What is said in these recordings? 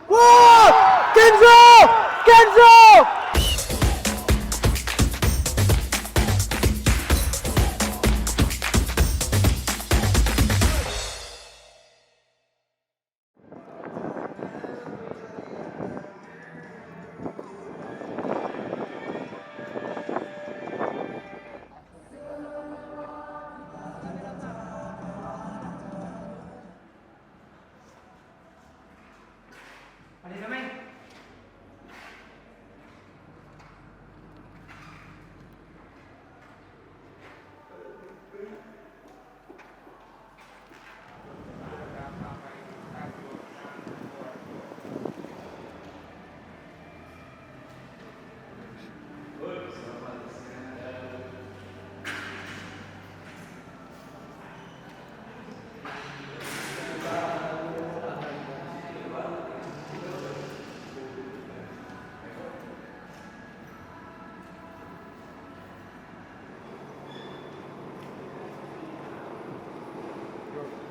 Wah! Kenzo! Kenzo!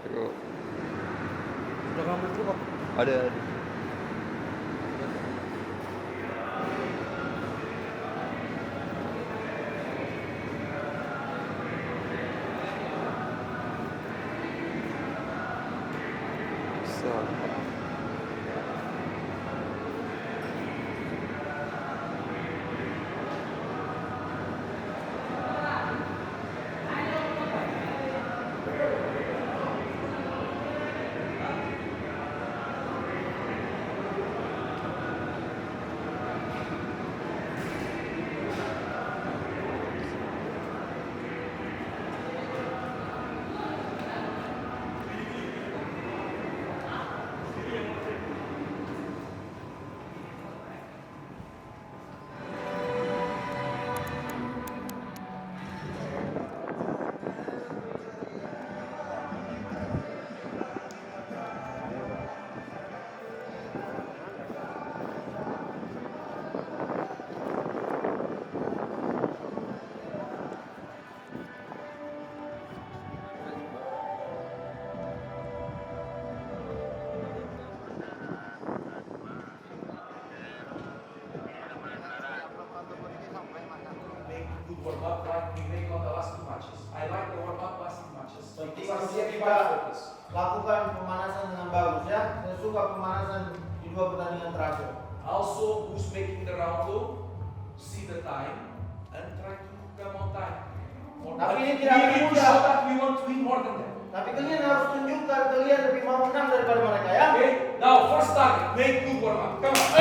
Yuk. Udah ngambil truk apa? Ada. Sampah. Good warm up like we make on the last two matches. I like the warm up last two matches. Penting Because untuk everybody kita focus. lakukan pemanasan dengan bagus ya. Saya suka pemanasan di dua pertandingan terakhir. Also, who's making the round low, see the time and try to come on time. Tapi ini We tidak need to mudah. show that we want to win more than that. Tapi kalian harus tunjukkan kalian lebih mau menang daripada mereka ya. Okay? Now, first target, make good warm up. Come on.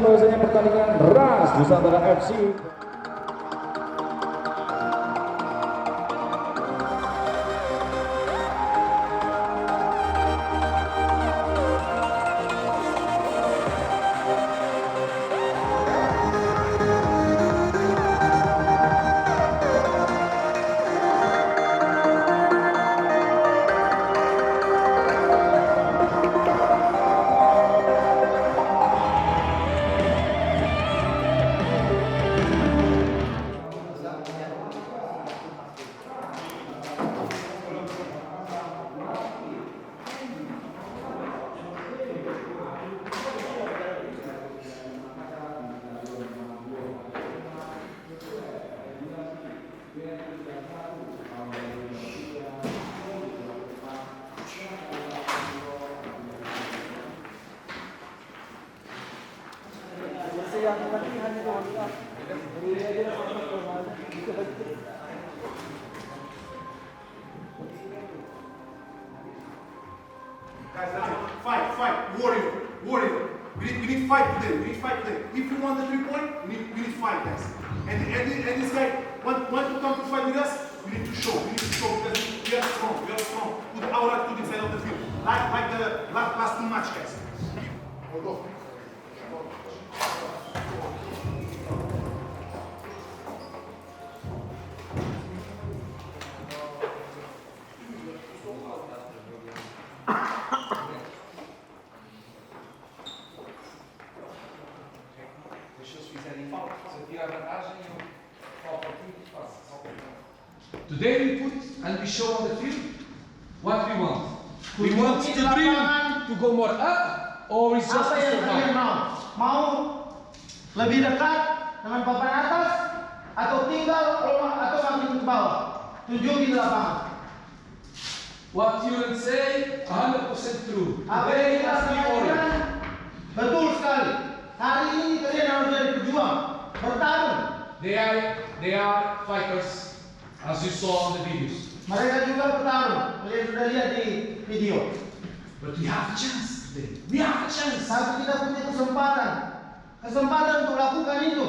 Bahwasanya pertandingan ras Nusantara FC yang latihannya doang. Jadi dia aja sama kemana? Itu betul. Guys, that's it. Fight. Warrior. We need fight today. If you want the 3-point, we need fight, guys. And this guy want to come to fight with us, we need to show because we are strong. Put our attitude inside of the field. Like the last 2 match, guys. Hold on. Deixa eles fizerem falta. Se tirar vantagem, eu falta tudo e faço. Today we put and we show on the field what we want. We want to dream to go more up, or is just Apa to yang kalian survive. mau? Mau lebih dekat dengan papan atas atau tinggal atau makin ke bawah? Tunjukin di lapangan. What you will say, 100% true. Apa yang Today kita must be sampaikan warrior. betul sekali. Hari ini kalian harus jadi pejuang, bertarung. They are fighters, as you saw on the videos. Mereka juga bertarung. Kalian sudah lihat di video. But we have a chance today. We have a chance. Tapi kita punya kesempatan untuk lakukan itu.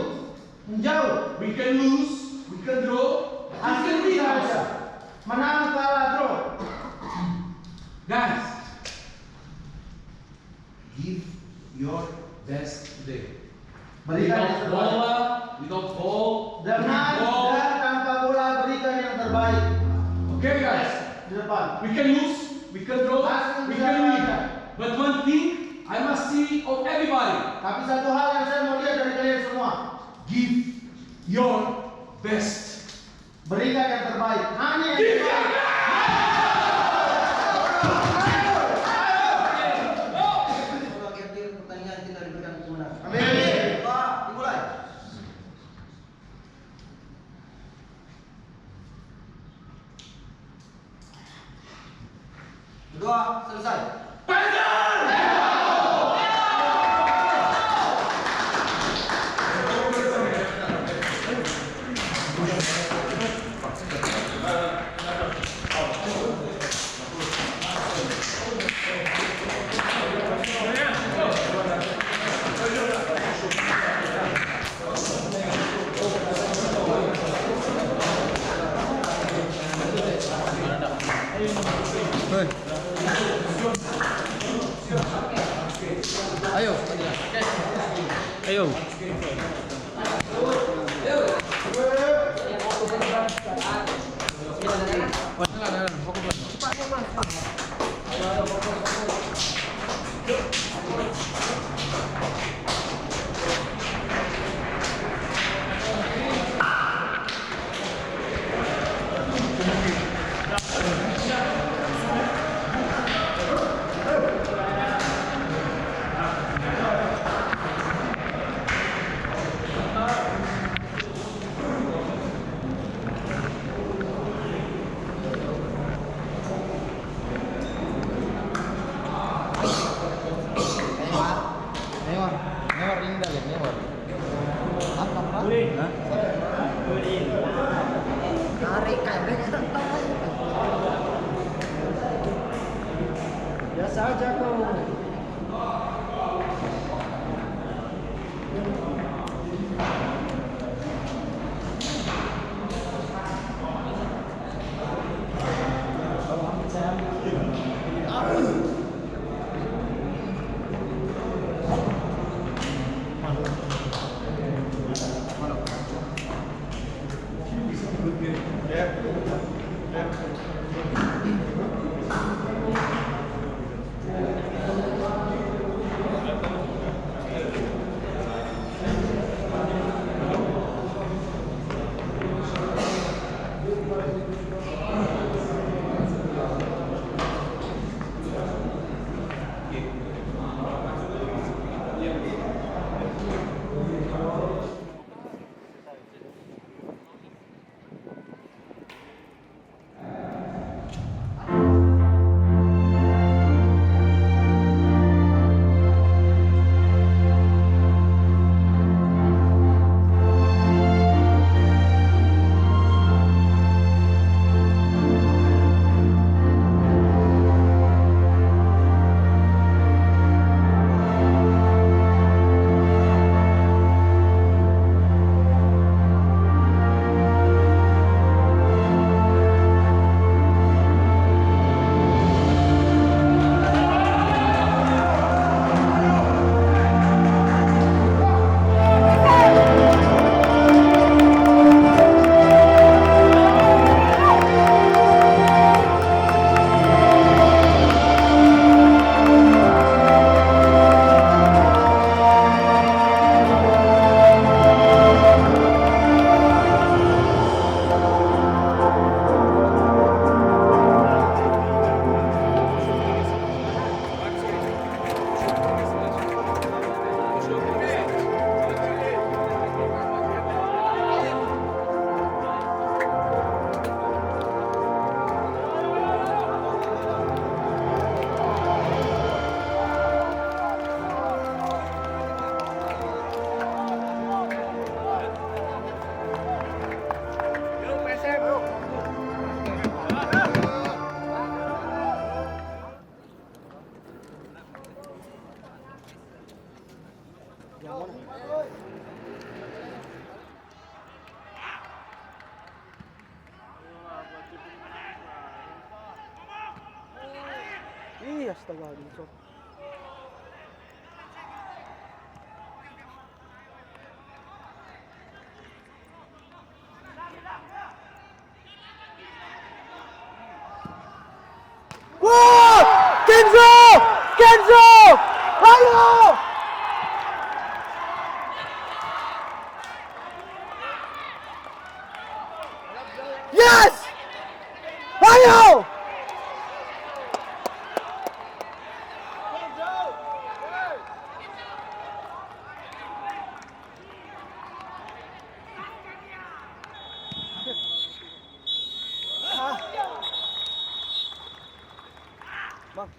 Menjauh. We can lose, we can draw, we can Hasil win bisa also. aja. Menang, kalah, draw. Guys, give your best today. Berikan yang Without terbaik. bola, without ball, Dengan ball. dan tanpa bola berikan yang terbaik. Okay, guys. Di depan. We can lose, we can draw, we can win. But one thing I must see of everybody: Tapi satu hal yang saya mau lihat dari kalian semua. give your best. Berikan yang terbaik. Hanya yang terbaik. Pertandingan kita diberikan kemenangan. Amin. Pak, dimulai. Kedua, selesai. Ayo. Tarik kabel. Biasa aja kau. Ih, astaga, gitu. Wah! Kenzo! Kenzo! Ayo! Yes! Ayo! Bang.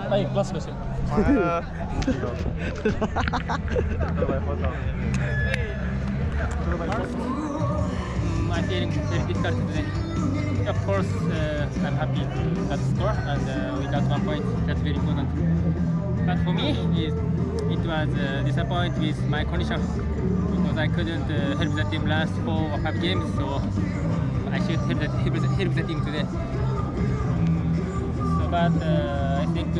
Baik, kelas guys ya. I think very difficult today. Of course, I'm happy that score and we got 1 point. That's very important. But for me, it was disappointed with my condition because I couldn't help the team last 4 or 5 games. So I should help the team today. But I think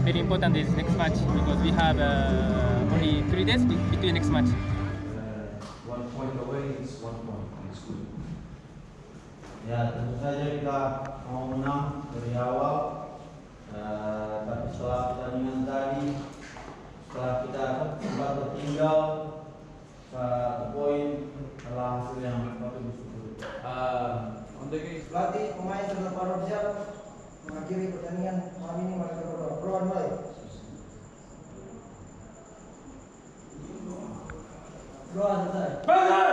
very important is next match because we have only 3 days between next match. 1 point away is 1 point. It's good. Ya, tentu saja kita mau menang dari awal. Tapi setelah pertandingan tadi, setelah kita sempat tertinggal 1 poin, adalah hasil yang patut disyukuri. Pelatih, pemain serta para ofisial mengakhiri pertandingan malam ini mereka berdoa. Berdoa mulai. Doa selesai.